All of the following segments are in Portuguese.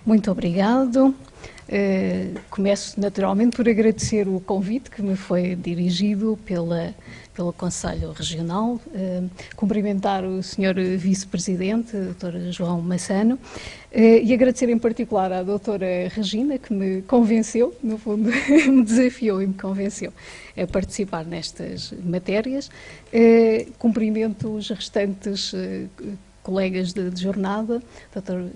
Muito obrigado. Começo naturalmente por agradecer o convite que me foi dirigido pelo Conselho Regional, cumprimentar o Sr. Vice-Presidente, Dr. João Massano, e agradecer em particular à Dra. Regina, que me convenceu, no fundo, me desafiou e me convenceu a participar nestas matérias. Cumprimento os restantes colegas de jornada, Dr.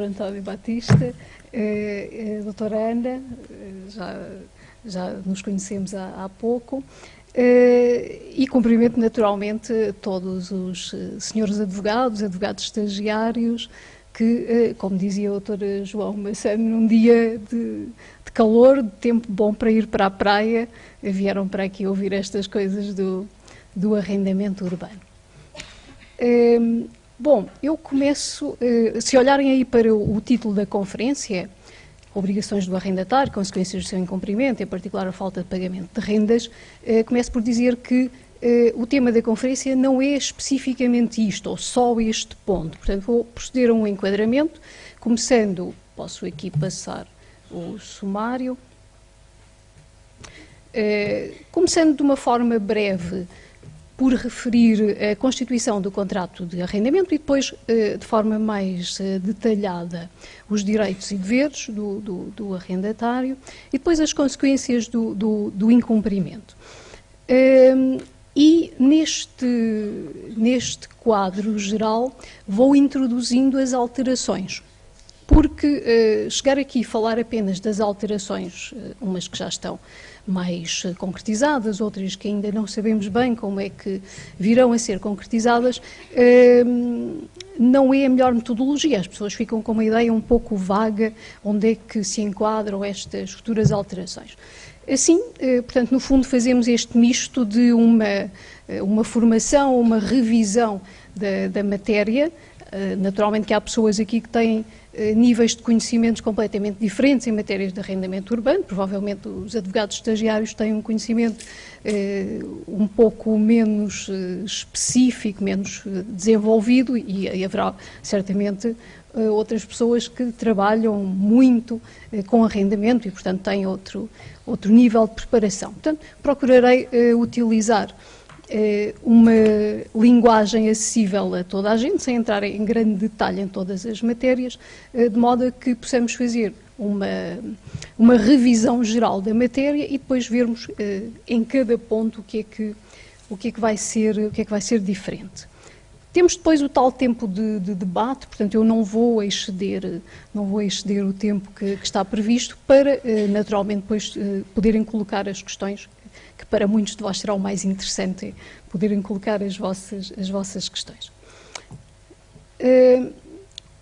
António Batista, a doutora Ana, já nos conhecemos há pouco, e cumprimento naturalmente todos os senhores advogados estagiários, que, como dizia o Dr. João Massano, num dia de calor, de tempo bom para ir para a praia, vieram para aqui ouvir estas coisas do arrendamento urbano. Bom, eu começo, se olharem aí para o título da conferência, obrigações do arrendatário, consequências do seu incumprimento, em particular a falta de pagamento de rendas, começo por dizer que o tema da conferência não é especificamente isto, ou só este ponto. Portanto, vou proceder a um enquadramento, começando, posso aqui passar o sumário, começando de uma forma breve, por referir a constituição do contrato de arrendamento e depois, de forma mais detalhada, os direitos e deveres do arrendatário e depois as consequências do incumprimento. E neste quadro geral vou introduzindo as alterações, porque chegar aqui e falar apenas das alterações, umas que já estão mais concretizadas, outras que ainda não sabemos bem como é que virão a ser concretizadas, não é a melhor metodologia. As pessoas ficam com uma ideia um pouco vaga onde é que se enquadram estas futuras alterações. Assim, portanto, no fundo fazemos este misto de uma formação, uma revisão da matéria. Naturalmente que há pessoas aqui que têm níveis de conhecimentos completamente diferentes em matérias de arrendamento urbano. Provavelmente os advogados estagiários têm um conhecimento um pouco menos específico, menos desenvolvido e haverá certamente outras pessoas que trabalham muito com arrendamento e, portanto, têm outro nível de preparação. Portanto, procurarei utilizar uma linguagem acessível a toda a gente, sem entrar em grande detalhe em todas as matérias, de modo a que possamos fazer uma revisão geral da matéria e depois vermos em cada ponto o que é que vai ser diferente. Temos depois o tal tempo de debate, portanto eu não vou exceder o tempo que está previsto para, naturalmente, depois poderem colocar as questões que para muitos de vós será o mais interessante, poderem colocar as vossas questões.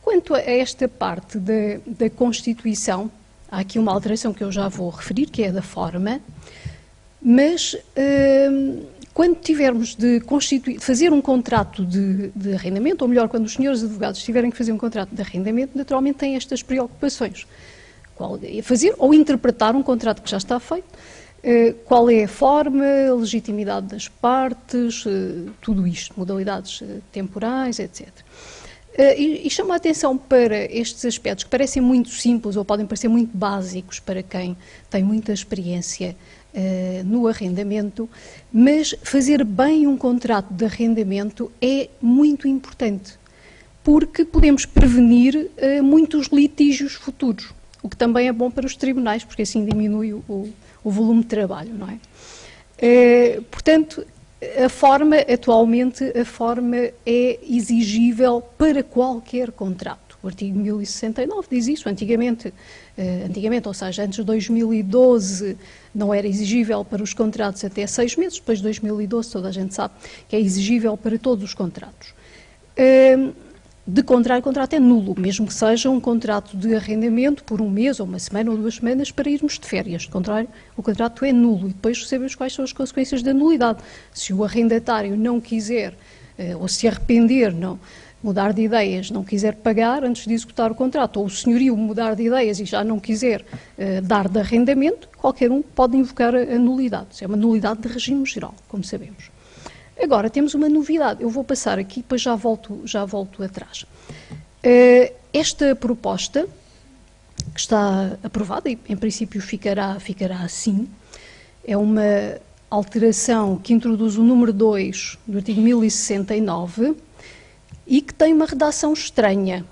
Quanto a esta parte da Constituição, há aqui uma alteração que eu já vou referir, que é da forma, mas quando tivermos de fazer um contrato de arrendamento, ou melhor, quando os senhores advogados tiverem que fazer um contrato de arrendamento, naturalmente têm estas preocupações. Fazer ou interpretar um contrato que já está feito, qual é a forma, a legitimidade das partes, tudo isto, modalidades temporais, etc. E chamo a atenção para estes aspectos que parecem muito simples ou podem parecer muito básicos para quem tem muita experiência no arrendamento, mas fazer bem um contrato de arrendamento é muito importante, porque podemos prevenir muitos litígios futuros, o que também é bom para os tribunais, porque assim diminui o volume de trabalho, não é? Portanto, atualmente, a forma é exigível para qualquer contrato. O artigo 1069 diz isso. Antigamente, ou seja, antes de 2012, não era exigível para os contratos até 6 meses. Depois de 2012, toda a gente sabe que é exigível para todos os contratos. De contrário, o contrato é nulo, mesmo que seja um contrato de arrendamento por um mês, ou uma semana, ou 2 semanas, para irmos de férias. De contrário, o contrato é nulo e depois sabemos quais são as consequências da nulidade. Se o arrendatário não quiser, ou se arrepender, não mudar de ideias, não quiser pagar antes de executar o contrato, ou o senhorio mudar de ideias e já não quiser dar de arrendamento, qualquer um pode invocar a nulidade. Isso é uma nulidade de regime geral, como sabemos. Agora, temos uma novidade. Eu vou passar aqui, depois já volto atrás. Esta proposta, que está aprovada e em princípio ficará assim, é uma alteração que introduz o número 2 do artigo 1069 e que tem uma redação estranha.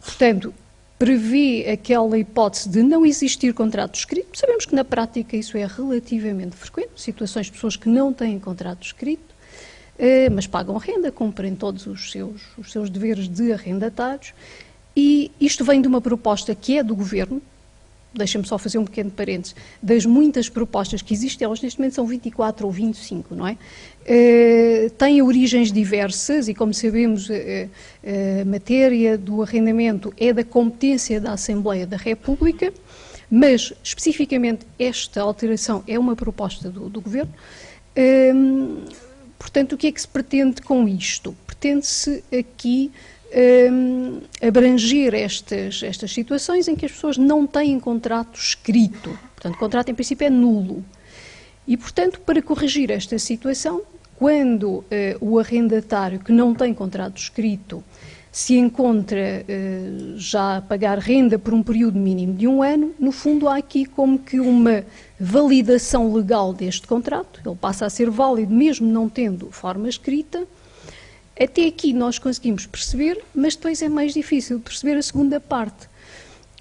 Portanto, prevê aquela hipótese de não existir contrato escrito. Sabemos que na prática isso é relativamente frequente, situações de pessoas que não têm contrato escrito, mas pagam renda, cumprem todos os seus deveres de arrendatários, e isto vem de uma proposta que é do Governo. Deixem-me só fazer um pequeno parênteses. Das muitas propostas que existem, elas neste momento são 24 ou 25, não é? Têm origens diversas e, como sabemos, a matéria do arrendamento é da competência da Assembleia da República, mas, especificamente, esta alteração é uma proposta do Governo. Portanto, o que é que se pretende com isto? Pretende-se aqui abranger estas situações em que as pessoas não têm contrato escrito. Portanto, o contrato em princípio é nulo. E, portanto, para corrigir esta situação, quando o arrendatário que não tem contrato escrito se encontra já a pagar renda por um período mínimo de 1 ano, no fundo há aqui como que uma validação legal deste contrato, ele passa a ser válido mesmo não tendo forma escrita. Até aqui nós conseguimos perceber, mas depois é mais difícil perceber a segunda parte.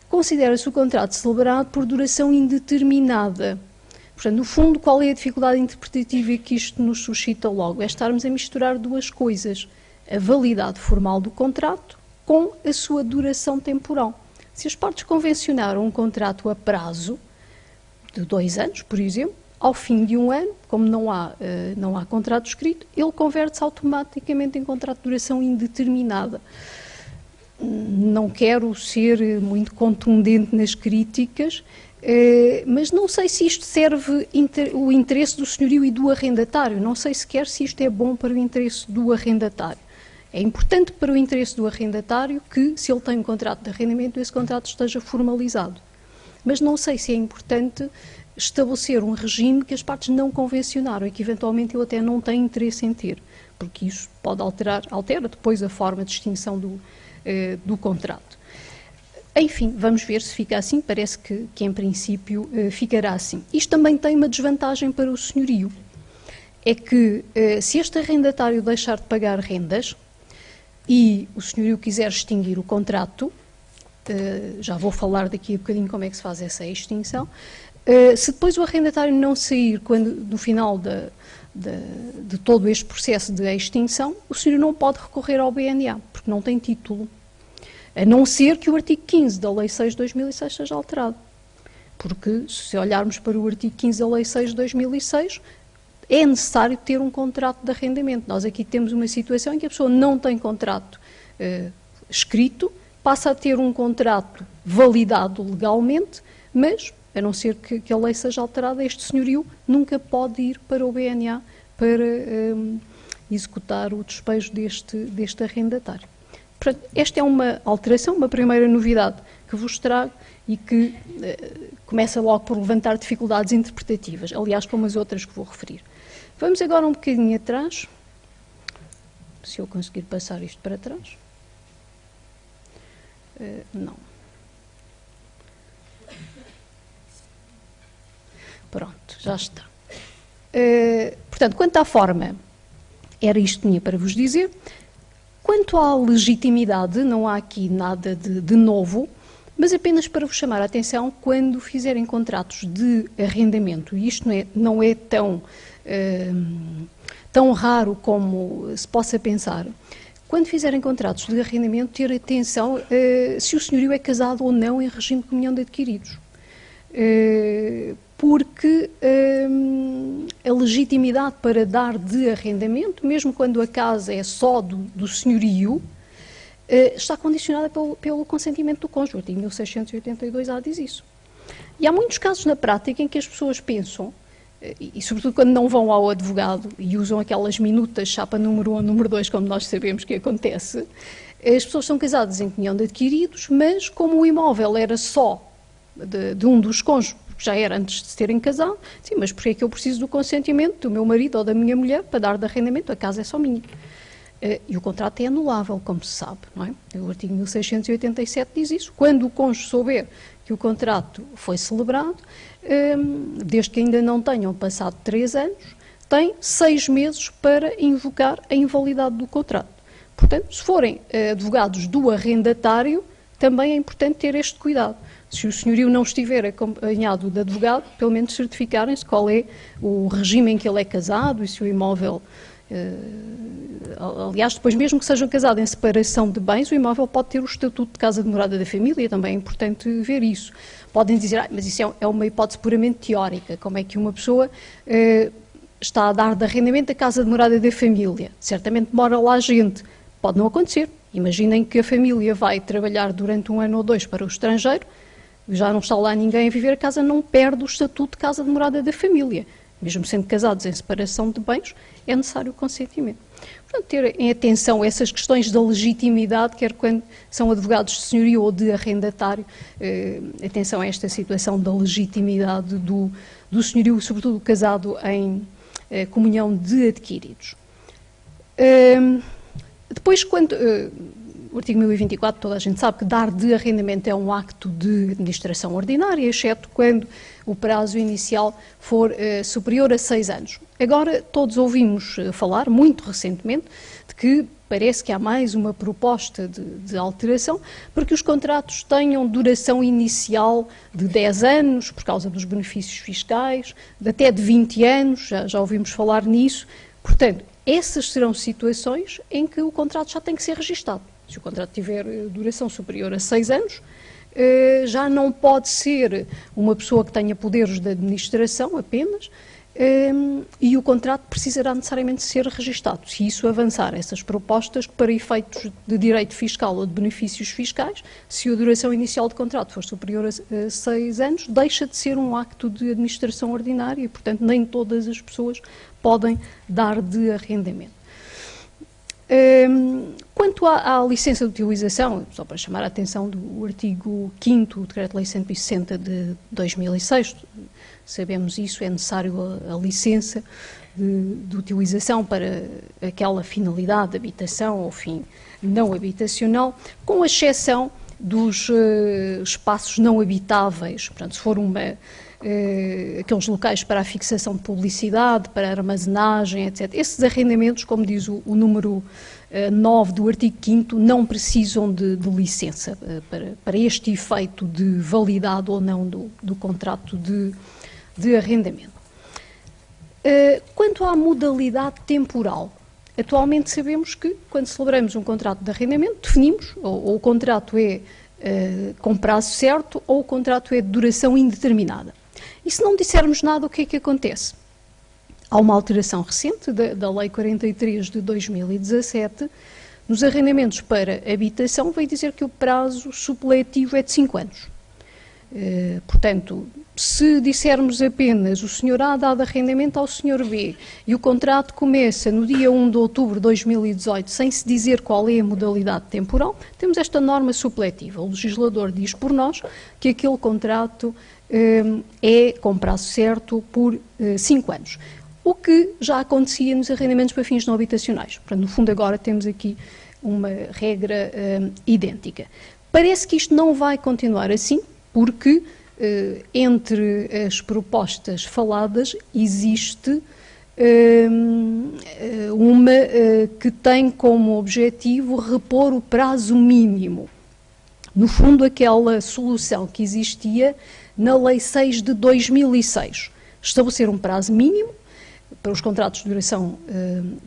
Considera-se o contrato celebrado por duração indeterminada. Portanto, no fundo, qual é a dificuldade interpretativa que isto nos suscita logo? É estarmos a misturar duas coisas, a validade formal do contrato com a sua duração temporal. Se as partes convencionaram um contrato a prazo, de 2 anos, por exemplo, ao fim de 1 ano, como não há contrato escrito, ele converte-se automaticamente em contrato de duração indeterminada. Não quero ser muito contundente nas críticas, mas não sei se isto serve o interesse do senhorio e do arrendatário. Não sei sequer se isto é bom para o interesse do arrendatário. É importante para o interesse do arrendatário que, se ele tem um contrato de arrendamento, esse contrato esteja formalizado. Mas não sei se é importante estabelecer um regime que as partes não convencionaram e que eventualmente ele até não tem interesse em ter, porque isso pode altera depois a forma de extinção do contrato. Enfim, vamos ver se fica assim, parece que em princípio ficará assim. Isto também tem uma desvantagem para o senhorio, é que se este arrendatário deixar de pagar rendas e o senhorio quiser extinguir o contrato, já vou falar daqui a bocadinho como é que se faz essa extinção. Se depois o arrendatário não sair no final de todo este processo de extinção, o senhorio não pode recorrer ao BNA, porque não tem título, a não ser que o artigo 15 da Lei 6 de 2006 seja alterado. Porque, se olharmos para o artigo 15 da Lei 6 de 2006, é necessário ter um contrato de arrendamento. Nós aqui temos uma situação em que a pessoa não tem contrato escrito, passa a ter um contrato validado legalmente, mas, a não ser que a lei seja alterada, este senhorio nunca pode ir para o BNA para executar o despejo deste arrendatário. Portanto, esta é uma alteração, uma primeira novidade que vos trago e que começa logo por levantar dificuldades interpretativas, aliás, como as outras que vou referir. Vamos agora um bocadinho atrás, se eu conseguir passar isto para trás. Não. Pronto, já está. Portanto, quanto à forma, era isto que tinha para vos dizer. Quanto à legitimidade, não há aqui nada de novo, mas apenas para vos chamar a atenção quando fizerem contratos de arrendamento, e isto não é tão raro como se possa pensar, quando fizerem contratos de arrendamento, ter atenção se o senhorio é casado ou não em regime de comunhão de adquiridos. Porque a legitimidade para dar de arrendamento, mesmo quando a casa é só do senhorio, está condicionada pelo consentimento do cônjuge. O artigo 1682A diz isso. E há muitos casos na prática em que as pessoas pensam, e sobretudo quando não vão ao advogado e usam aquelas minutas, chapa número 1 ou número 2, como nós sabemos que acontece, as pessoas são casadas em comunhão de adquiridos, mas como o imóvel era só de um dos cônjuges, que já era antes de se terem casado, sim, mas porque é que eu preciso do consentimento do meu marido ou da minha mulher para dar de arrendamento? A casa é só minha. E o contrato é anulável, como se sabe, não é? O artigo 1687 diz isso. Quando o cônjuge souber que o contrato foi celebrado, desde que ainda não tenham passado 3 anos, tem 6 meses para invocar a invalidade do contrato. Portanto, se forem advogados do arrendatário, também é importante ter este cuidado. Se o senhorio não estiver acompanhado de advogado, pelo menos certificarem-se qual é o regime em que ele é casado e se o imóvel... aliás, depois mesmo que sejam casados em separação de bens, o imóvel pode ter o estatuto de casa de morada da família, também é importante ver isso. Podem dizer, mas isso é uma hipótese puramente teórica, como é que uma pessoa está a dar de arrendamento a casa de morada da família? Certamente mora lá gente, pode não acontecer. Imaginem que a família vai trabalhar durante 1 ano ou 2 para o estrangeiro, já não está lá ninguém a viver, a casa não perde o estatuto de casa de morada da família. Mesmo sendo casados em separação de bens, é necessário o consentimento. Portanto, ter em atenção essas questões da legitimidade, quer quando são advogados de senhorio ou de arrendatário, atenção a esta situação da legitimidade do senhorio, sobretudo casado em comunhão de adquiridos. Depois, quando... o artigo 1024, toda a gente sabe que dar de arrendamento é um acto de administração ordinária, exceto quando o prazo inicial for superior a 6 anos. Agora, todos ouvimos falar, muito recentemente, de que parece que há mais uma proposta de alteração para que os contratos tenham duração inicial de 10 anos, por causa dos benefícios fiscais, de até de 20 anos, já ouvimos falar nisso. Portanto, essas serão situações em que o contrato já tem que ser registado. Se o contrato tiver duração superior a 6 anos, já não pode ser uma pessoa que tenha poderes de administração apenas, e o contrato precisará necessariamente ser registado. Se isso avançar, essas propostas, para efeitos de direito fiscal ou de benefícios fiscais, se a duração inicial de contrato for superior a 6 anos, deixa de ser um acto de administração ordinária e, portanto, nem todas as pessoas podem dar de arrendamento. Quanto à licença de utilização, só para chamar a atenção do artigo 5º do Decreto-Lei 160 de 2006, sabemos isso, é necessário a licença de utilização para aquela finalidade de habitação ou fim não habitacional, com exceção dos espaços não habitáveis. Portanto, se for aqueles locais para a fixação de publicidade, para armazenagem, etc. Esses arrendamentos, como diz o número 9 do artigo 5º, não precisam de licença para este efeito de validade ou não do contrato de arrendamento. Quanto à modalidade temporal, atualmente sabemos que, quando celebramos um contrato de arrendamento, definimos, ou o contrato é com prazo certo, ou o contrato é de duração indeterminada. E se não dissermos nada, o que é que acontece? Há uma alteração recente da Lei 43 de 2017, nos arrendamentos para habitação, veio dizer que o prazo supletivo é de 5 anos. Portanto, se dissermos apenas o senhor A dá de arrendamento ao senhor B e o contrato começa no dia 1 de outubro de 2018 sem se dizer qual é a modalidade temporal, temos esta norma supletiva. O legislador diz por nós que aquele contrato é com prazo certo por 5 anos. O que já acontecia nos arrendamentos para fins não habitacionais. Portanto, no fundo, agora temos aqui uma regra idêntica. Parece que isto não vai continuar assim, porque entre as propostas faladas existe uma que tem como objetivo repor o prazo mínimo. No fundo, aquela solução que existia na Lei 6 de 2006. Estabelecer um prazo mínimo para os contratos de duração,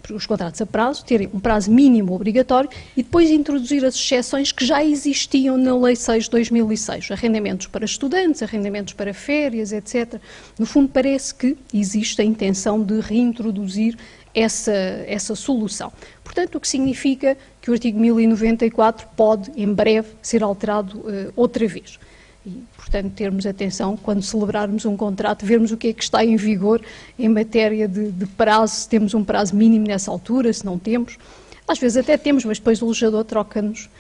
para os contratos a prazo, terem um prazo mínimo obrigatório e depois introduzir as exceções que já existiam na Lei 6 de 2006. Arrendamentos para estudantes, arrendamentos para férias, etc. No fundo, parece que existe a intenção de reintroduzir essa solução. Portanto, o que significa que o artigo 1094 pode, em breve, ser alterado outra vez. E, portanto, termos atenção quando celebrarmos um contrato, vermos o que é que está em vigor em matéria de prazo, se temos um prazo mínimo nessa altura, se não temos. Às vezes até temos, mas depois o legislador troca-nos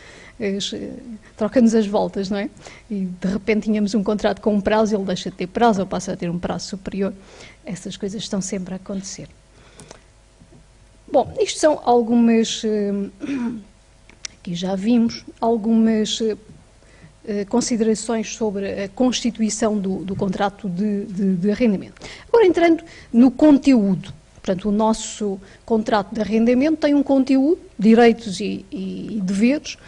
as voltas, não é? E de repente tínhamos um contrato com um prazo, ele deixa de ter prazo ou passa a ter um prazo superior. Essas coisas estão sempre a acontecer. Bom, isto são algumas, aqui já vimos, algumas considerações sobre a constituição do contrato de arrendamento. Agora, entrando no conteúdo, portanto, o nosso contrato de arrendamento tem um conteúdo, direitos e deveres,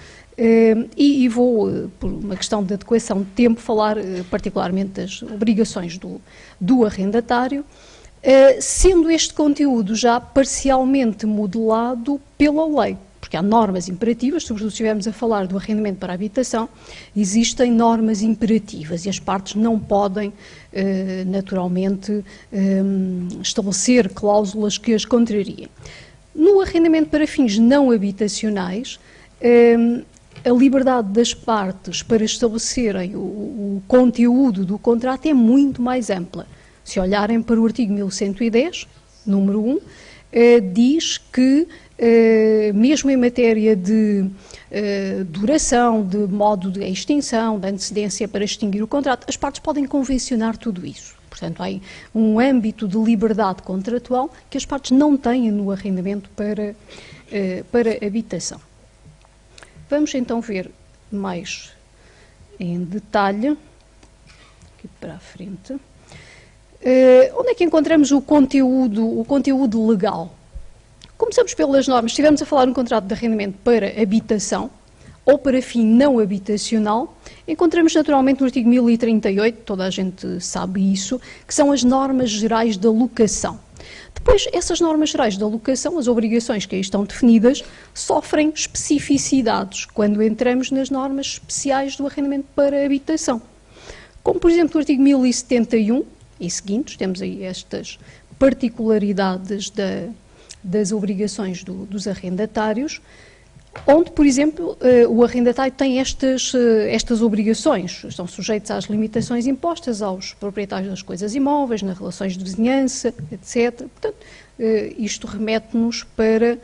e vou, por uma questão de adequação de tempo, falar particularmente das obrigações do arrendatário, sendo este conteúdo já parcialmente modelado pela lei, porque há normas imperativas, sobretudo se estivermos a falar do arrendamento para a habitação, existem normas imperativas e as partes não podem, naturalmente, estabelecer cláusulas que as contrariem. No arrendamento para fins não habitacionais, a liberdade das partes para estabelecerem o conteúdo do contrato é muito mais ampla. Se olharem para o artigo 1110, número 1, diz que, mesmo em matéria de duração, de modo de extinção, de antecedência para extinguir o contrato, as partes podem convencionar tudo isso. Portanto, há um âmbito de liberdade contratual que as partes não têm no arrendamento para habitação. Vamos então ver mais em detalhe, aqui para a frente, onde é que encontramos o conteúdo legal. Começamos pelas normas. Se estivermos a falar de um contrato de arrendamento para habitação ou para fim não habitacional, encontramos naturalmente no artigo 1038, toda a gente sabe isso, que são as normas gerais da locação. Depois, essas normas gerais da locação, as obrigações que aí estão definidas, sofrem especificidades quando entramos nas normas especiais do arrendamento para habitação. Como, por exemplo, no artigo 1071 e seguintes, temos aí estas particularidades das obrigações dos arrendatários, onde, por exemplo, o arrendatário tem estas obrigações, estão sujeitos às limitações impostas aos proprietários das coisas imóveis, nas relações de vizinhança, etc. Portanto, isto remete-nos para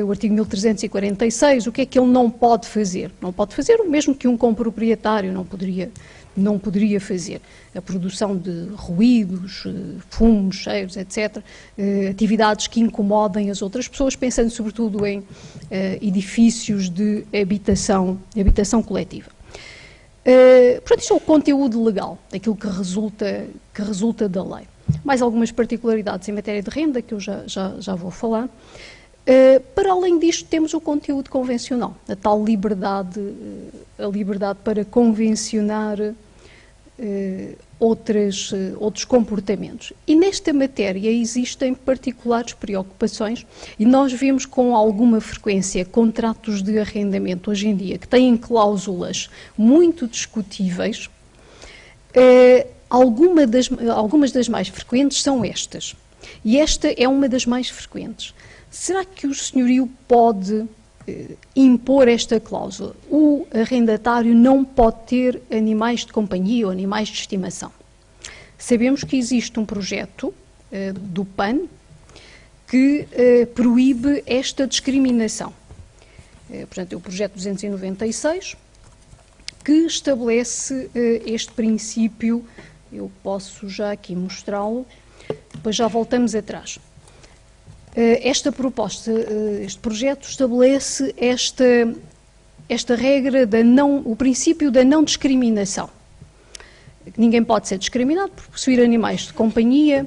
o artigo 1346, o que é que ele não pode fazer? Não pode fazer o mesmo que um comproprietário não poderia fazer. A produção de ruídos, fumos, cheiros, etc. Atividades que incomodem as outras pessoas, pensando sobretudo em edifícios de habitação coletiva. Portanto, isto é o conteúdo legal, daquilo que resulta da lei. Mais algumas particularidades em matéria de renda, que eu já vou falar. Para além disto, temos o conteúdo convencional, a tal liberdade, a liberdade para convencionar outros comportamentos. E nesta matéria existem particulares preocupações e nós vemos com alguma frequência contratos de arrendamento hoje em dia que têm cláusulas muito discutíveis. Algumas das mais frequentes são estas. E esta é uma das mais frequentes. Será que o senhorio pode impor esta cláusula? O arrendatário não pode ter animais de companhia ou animais de estimação. Sabemos que existe um projeto do PAN que proíbe esta discriminação. Portanto, é o projeto 296 que estabelece este princípio. Eu posso já aqui mostrá-lo, depois já voltamos atrás. Esta proposta, este projeto estabelece esta regra, o princípio da não discriminação. Ninguém pode ser discriminado por possuir animais de companhia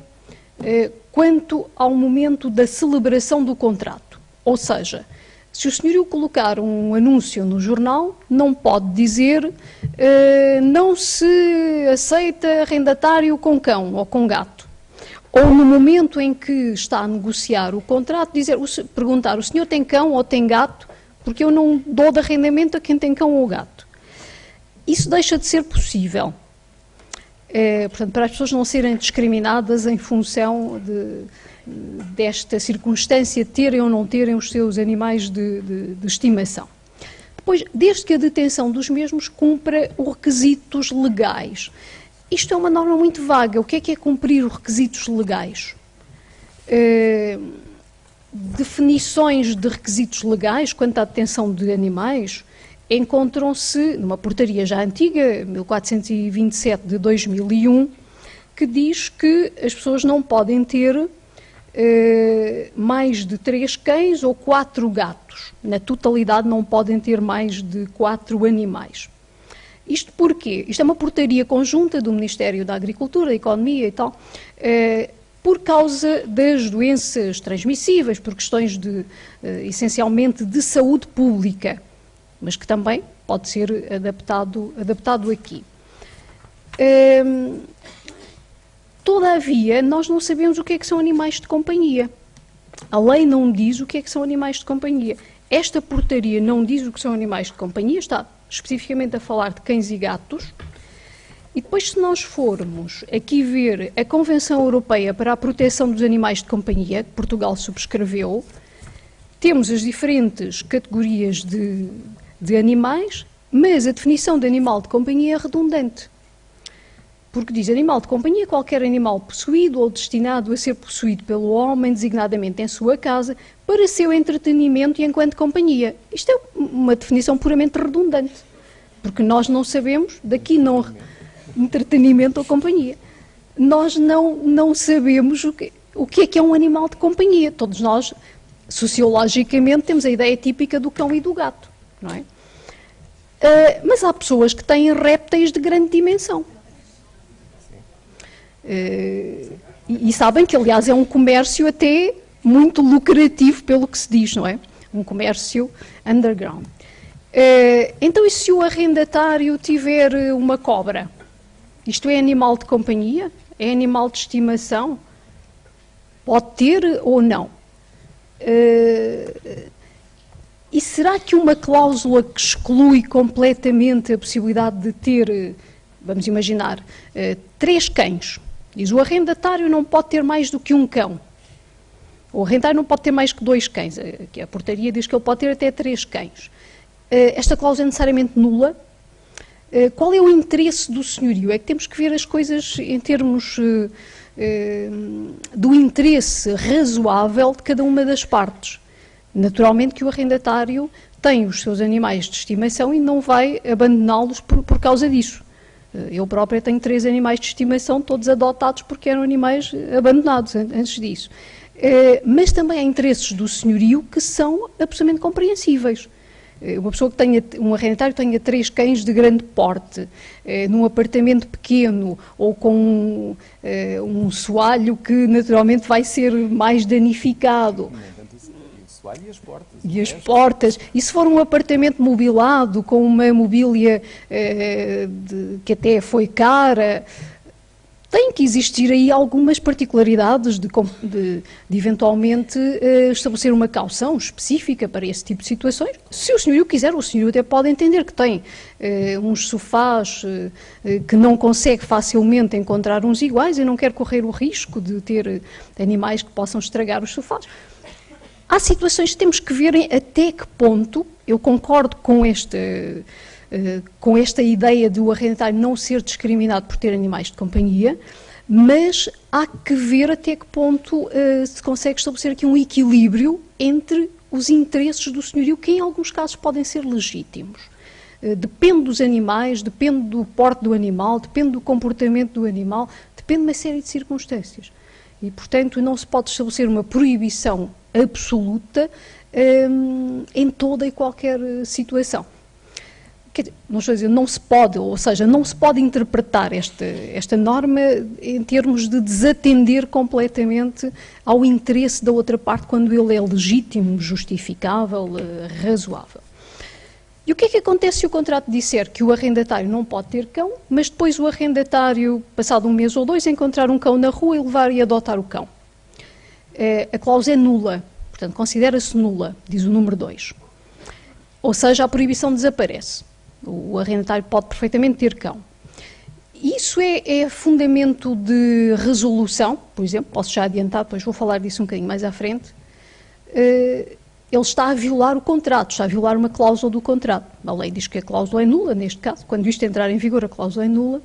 quanto ao momento da celebração do contrato. Ou seja, se o senhorio colocar um anúncio no jornal, não pode dizer não se aceita arrendatário com cão ou com gato. Ou no momento em que está a negociar o contrato, perguntar, o senhor tem cão ou tem gato? Porque eu não dou de arrendamento a quem tem cão ou gato. Isso deixa de ser possível. Portanto, para as pessoas não serem discriminadas em função desta circunstância de terem ou não terem os seus animais de estimação. Depois, desde que a detenção dos mesmos cumpra os requisitos legais. Isto é uma norma muito vaga. O que é cumprir os requisitos legais? Definições de requisitos legais quanto à detenção de animais encontram-se numa portaria já antiga, 1427 de 2001, que diz que as pessoas não podem ter mais de 3 cães ou 4 gatos. Na totalidade não podem ter mais de 4 animais. Isto porquê? Isto é uma portaria conjunta do Ministério da Agricultura, da Economia e tal, por causa das doenças transmissíveis, por questões essencialmente de saúde pública, mas que também pode ser adaptado aqui. Todavia, nós não sabemos o que é que são animais de companhia. A lei não diz o que é que são animais de companhia. Esta portaria não diz o que são animais de companhia, está especificamente a falar de cães e gatos. E depois, se nós formos aqui ver a Convenção Europeia para a Proteção dos Animais de Companhia, que Portugal subscreveu, temos as diferentes categorias de animais, mas a definição de animal de companhia é redundante. Porque diz animal de companhia, qualquer animal possuído ou destinado a ser possuído pelo homem, designadamente em sua casa, para seu entretenimento e enquanto companhia. Isto é uma definição puramente redundante, porque nós não sabemos, daqui não entretenimento ou companhia. Nós não sabemos o que é um animal de companhia. Todos nós, sociologicamente, temos a ideia típica do cão e do gato, não é? Mas há pessoas que têm répteis de grande dimensão. E sabem que, aliás, é um comércio até muito lucrativo, pelo que se diz, não é? Um comércio underground. Então, e se o arrendatário tiver uma cobra? Isto é animal de companhia? É animal de estimação? Pode ter ou não? E será que uma cláusula que exclui completamente a possibilidade de ter, vamos imaginar, 3 cães? Diz, o arrendatário não pode ter mais do que um cão. O arrendatário não pode ter mais que 2 cães. A portaria diz que ele pode ter até 3 cães. Esta cláusula é necessariamente nula. Qual é o interesse do senhorio? É que temos que ver as coisas em termos do interesse razoável de cada uma das partes. Naturalmente que o arrendatário tem os seus animais de estimação e não vai abandoná-los por causa disso. Eu própria tenho 3 animais de estimação, todos adotados porque eram animais abandonados antes disso. Mas também há interesses do senhorio que são absolutamente compreensíveis. Uma pessoa que tenha, um arrendatário tenha 3 cães de grande porte, num apartamento pequeno ou com um soalho que naturalmente vai ser mais danificado. E as portas. E as portas. E se for um apartamento mobilado, com uma mobília que até foi cara, tem que existir aí algumas particularidades de eventualmente estabelecer uma caução específica para esse tipo de situações. Se o senhorio quiser, o senhorio até pode entender que tem uns sofás que não consegue facilmente encontrar uns iguais e não quer correr o risco de ter animais que possam estragar os sofás. Há situações que temos que ver até que ponto, eu concordo com esta ideia de o arrendatário não ser discriminado por ter animais de companhia, mas há que ver até que ponto se consegue estabelecer aqui um equilíbrio entre os interesses do senhorio, que em alguns casos podem ser legítimos. Depende dos animais, depende do porte do animal, depende do comportamento do animal, depende de uma série de circunstâncias. E, portanto, não se pode estabelecer uma proibição absoluta em toda e qualquer situação. Quer dizer, não estou a dizer, não se pode, ou seja, não se pode interpretar esta norma em termos de desatender completamente ao interesse da outra parte quando ele é legítimo, justificável, razoável. E o que é que acontece se o contrato disser que o arrendatário não pode ter cão, mas depois o arrendatário, passado 1 mês ou 2, encontrar um cão na rua e levar e adotar o cão? A cláusula é nula, portanto, considera-se nula, diz o número 2. Ou seja, a proibição desaparece. O arrendatário pode perfeitamente ter cão. Isso é fundamento de resolução, por exemplo, posso já adiantar, depois vou falar disso um bocadinho mais à frente. Ele está a violar o contrato, está a violar uma cláusula do contrato. A lei diz que a cláusula é nula, neste caso, quando isto entrar em vigor a cláusula é nula.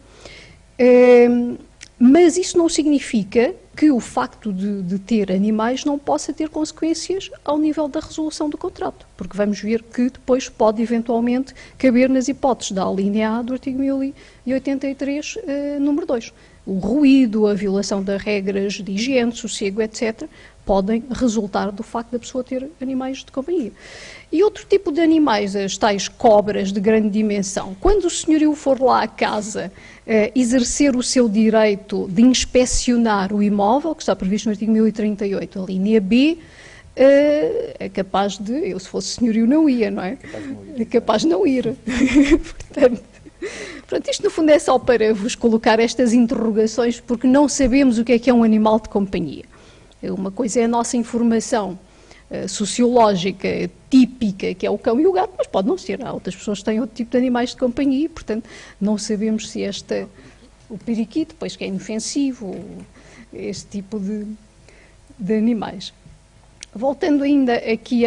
Mas isso não significa que o facto de ter animais não possa ter consequências ao nível da resolução do contrato, porque vamos ver que depois pode eventualmente caber nas hipóteses da alínea A do artigo 1083, número 2. o ruído, a violação das regras de higiene, sossego, etc., podem resultar do facto da pessoa ter animais de companhia. E outro tipo de animais, as tais cobras de grande dimensão, quando o senhorio for lá à casa exercer o seu direito de inspecionar o imóvel, que está previsto no artigo 1038, a linha B, é capaz de, eu se fosse senhorio não ia, não é? É capaz de não ir. Portanto, isto no fundo é só para vos colocar estas interrogações, porque não sabemos o que é um animal de companhia. Uma coisa é a nossa informação sociológica, típica, que é o cão e o gato, mas pode não ser. Há outras pessoas que têm outro tipo de animais de companhia, portanto, não sabemos se o periquito, pois que é inofensivo, este tipo de animais. Voltando ainda aqui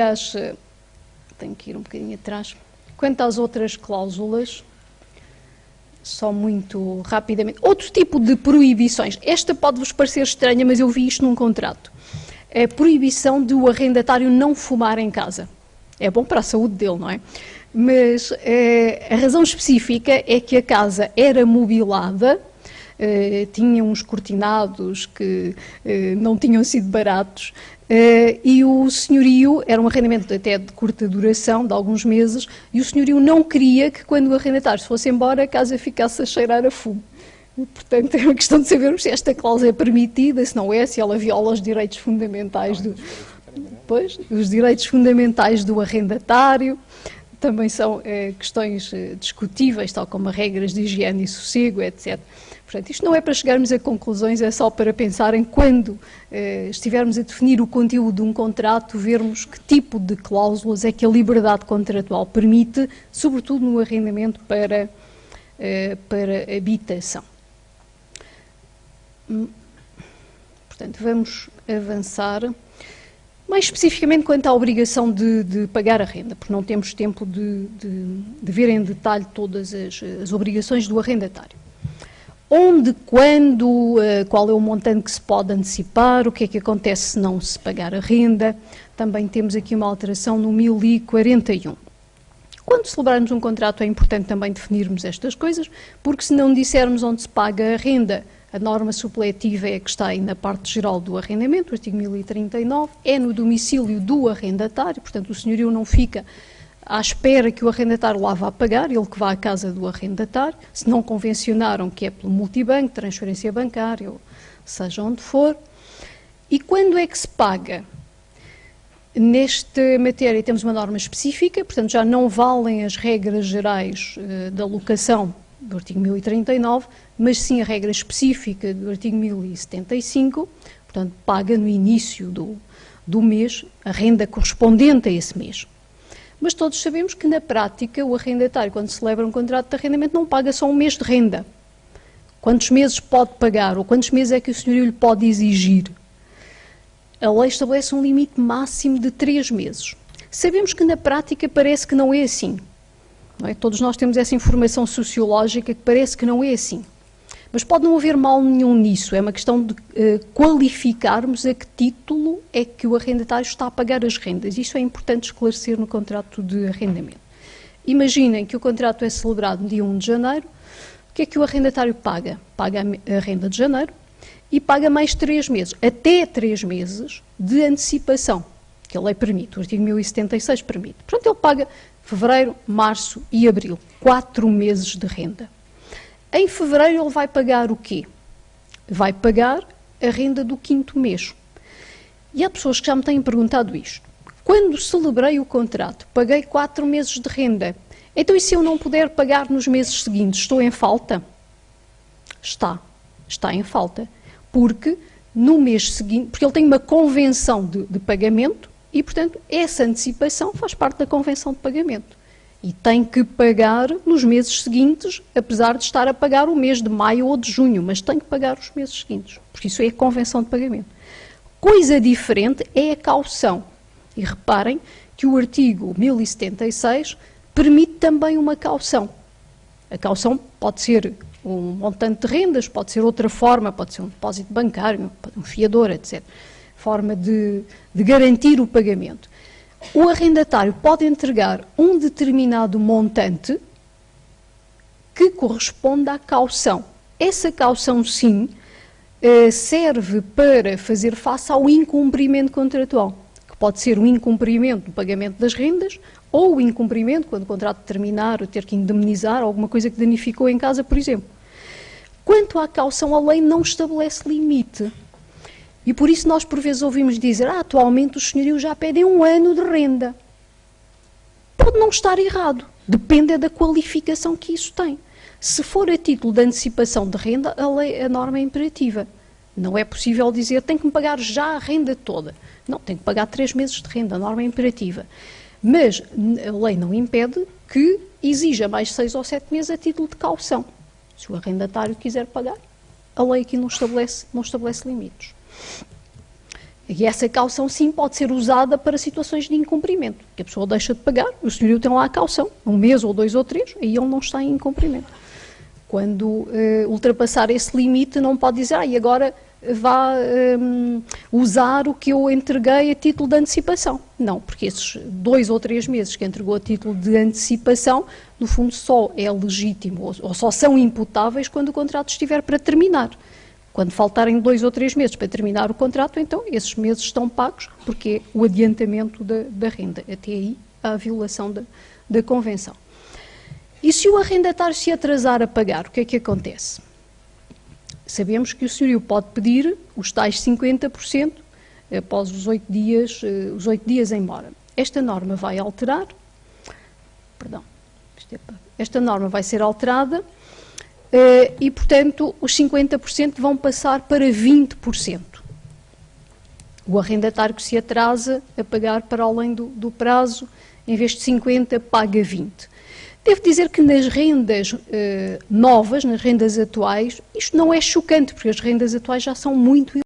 tenho que ir um bocadinho atrás. Quanto às outras cláusulas, só muito rapidamente. Outro tipo de proibições. Esta pode-vos parecer estranha, mas eu vi isto num contrato. É a proibição de o arrendatário não fumar em casa. É bom para a saúde dele, não é? Mas a razão específica é que a casa era mobilada, tinha uns cortinados que não tinham sido baratos, e o senhorio, era um arrendamento até de curta duração, de alguns meses, e o senhorio não queria que quando o arrendatário se fosse embora a casa ficasse a cheirar a fumo. Portanto, é uma questão de sabermos se esta cláusula é permitida, se não é, se ela viola os direitos fundamentais os direitos fundamentais do arrendatário. Também são questões discutíveis, tal como as regras de higiene e sossego, etc. Portanto, isto não é para chegarmos a conclusões, é só para pensarem quando estivermos a definir o conteúdo de um contrato, vermos que tipo de cláusulas é que a liberdade contratual permite, sobretudo no arrendamento para habitação. Portanto, vamos avançar. Mais especificamente quanto à obrigação de pagar a renda, porque não temos tempo de ver em detalhe todas as obrigações do arrendatário. Onde, quando, qual é o montante que se pode antecipar, o que é que acontece se não se pagar a renda. Também temos aqui uma alteração no 1041. Quando celebrarmos um contrato é importante também definirmos estas coisas, porque se não dissermos onde se paga a renda, a norma supletiva é a que está aí na parte geral do arrendamento, o artigo 1039, é no domicílio do arrendatário, portanto o senhorio não fica à espera que o arrendatário lá vá pagar, ele que vá à casa do arrendatário, se não convencionaram que é pelo multibanco, transferência bancária, ou seja onde for. E quando é que se paga? Nesta matéria temos uma norma específica, portanto já não valem as regras gerais da locação do artigo 1039, mas sim a regra específica do artigo 1075, portanto paga no início do mês a renda correspondente a esse mês. Mas todos sabemos que na prática o arrendatário, quando celebra um contrato de arrendamento, não paga só um mês de renda. Quantos meses pode pagar ou quantos meses é que o senhorio lhe pode exigir? A lei estabelece um limite máximo de 3 meses. Sabemos que na prática parece que não é assim. Não é? Todos nós temos essa informação sociológica que parece que não é assim. Mas pode não haver mal nenhum nisso, é uma questão de qualificarmos a que título é que o arrendatário está a pagar as rendas. Isso é importante esclarecer no contrato de arrendamento. Imaginem que o contrato é celebrado no dia 1 de janeiro, o que é que o arrendatário paga? Paga a renda de janeiro e paga mais 3 meses, até 3 meses de antecipação, que a lei permite, o artigo 1076 permite. Portanto, ele paga fevereiro, março e abril, 4 meses de renda. Em fevereiro ele vai pagar o quê? Vai pagar a renda do 5º mês. E há pessoas que já me têm perguntado isto. Quando celebrei o contrato, paguei 4 meses de renda. Então e se eu não puder pagar nos meses seguintes, estou em falta? Está em falta. Porque no mês seguinte, porque ele tem uma convenção de pagamento e, portanto, essa antecipação faz parte da convenção de pagamento. E tem que pagar nos meses seguintes, apesar de estar a pagar o mês de maio ou de junho, mas tem que pagar os meses seguintes, porque isso é a convenção de pagamento. Coisa diferente é a caução. E reparem que o artigo 1076 permite também uma caução. A caução pode ser um montante de rendas, pode ser outra forma, pode ser um depósito bancário, um fiador, etc. Forma de garantir o pagamento. O arrendatário pode entregar um determinado montante que corresponde à caução. essa caução, sim, serve para fazer face ao incumprimento contratual, que pode ser o incumprimento do pagamento das rendas ou o incumprimento, quando o contrato terminar, ou ter que indemnizar alguma coisa que danificou em casa, por exemplo. Quanto à caução, a lei não estabelece limite. E por isso nós, por vezes, ouvimos dizer atualmente os senhorios já pedem 1 ano de renda. Pode não estar errado, depende da qualificação que isso tem. Se for a título de antecipação de renda, a norma é imperativa. Não é possível dizer tem que me pagar já a renda toda. Não, tem que pagar 3 meses de renda, a norma é imperativa. Mas a lei não impede que exija mais 6 ou 7 meses a título de caução. Se o arrendatário quiser pagar, a lei aqui não estabelece limites. E essa caução, sim, pode ser usada para situações de incumprimento, que a pessoa deixa de pagar, o senhorio tem lá a caução, 1 mês ou 2 ou 3, aí ele não está em incumprimento. Quando ultrapassar esse limite, não pode dizer, e agora vá usar o que eu entreguei a título de antecipação. Não, porque esses 2 ou 3 meses que entregou a título de antecipação, no fundo só é legítimo, ou só são imputáveis quando o contrato estiver para terminar. Quando faltarem 2 ou 3 meses para terminar o contrato, então esses meses estão pagos, porque é o adiantamento da renda. Até aí há a violação da convenção. E se o arrendatário se atrasar a pagar, o que é que acontece? Sabemos que o senhorio pode pedir os tais 50% após os 8 dias em mora. Esta norma vai alterar, esta norma vai ser alterada, e, portanto, os 50% vão passar para 20%. O arrendatário que se atrasa a pagar para além do prazo, em vez de 50%, paga 20%. Devo dizer que nas rendas novas, nas rendas atuais, isto não é chocante, porque as rendas atuais já são muito